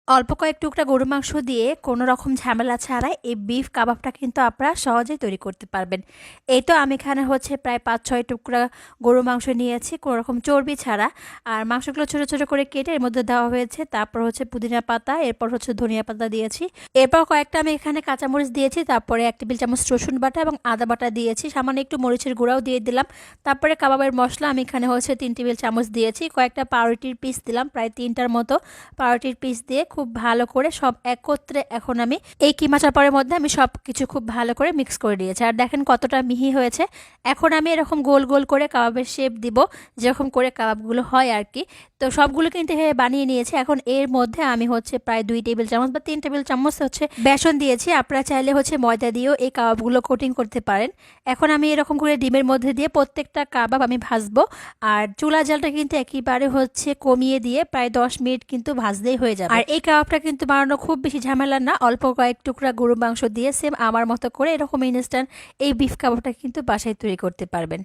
অল্প কয়েক টুকরা গরুর মাংস দিয়ে কোনো রকম ঝামেলা ছাড়াই এই বিফ কাবাবটা কিন্তু আপনারা সহজেই তৈরি করতে পারবেন। এই তো আমি এখানে প্রায় ৫-৬ টুকরা গরুর মাংস নিয়েছি কোনো রকম চর্বি ছাড়া। আর মাংসগুলো ছোট ছোট করে কেটে এর মধ্যে দেওয়া হয়েছে। তারপর পুদিনা পাতা, এরপর ধনিয়া পাতা দিয়েছি। এরপর কয়েকটা আমি এখানে কাঁচামরিচ দিয়েছি। তারপরে ১ টেবিল চামচ রসুন বাটা এবং আদা বাটা দিয়েছি। সামান্য একটু মরিচের গুঁড়াও দিয়ে দিলাম। তারপরে কাবাবের মশলা আমি এখানে ৩ টেবিল চামচ দিয়েছি। কয়েকটা পাউরুটির পিস দিলাম, প্রায় ৩টার মতো পাউরুটির পিস দিয়ে খুব ভালো করে সব একত্রে এখন আমি এই কিমা চাপারের মধ্যে আমি সব কিছু খুব ভালো করে মিক্স করে দিয়েছি। আর দেখেন কতটা মিহি হয়েছে। এখন আমি এরকম গোল গোল করে কাবাবের শেপ দিব, যেরকম করে কাবাবগুলো হয় আর কি। তো সবগুলো কিন্তু বানিয়ে নিয়েছি। এখন এর মধ্যে আমি প্রায় ২ টেবিল চামচ বা ৩ টেবিল চামচ বেসন দিয়েছি। আপনারা চাইলে ময়দা দিয়েও এই কাবাবগুলো কোটিং করতে পারেন। এখন আমি এরকম করে ডিমের মধ্যে দিয়ে প্রত্যেকটা কাবাব আমি ভাজবো। আর চুলা জালটা কিন্তু একেবারে কমিয়ে দিয়ে প্রায় ১০ মিনিট কিন্তু ভাজলেই হয়ে যাবে। আর এই কাবাবটা কিন্তু বানানো খুব বেশি ঝামেলা না। অল্প কয়েক টুকরা গরুর মাংস দিয়ে সেম আমার মতো করে এরকম ইনস্ট্যান্ট এই বিফ কাবাবটা কিন্তু বাসায় তৈরি করতে পারবেন।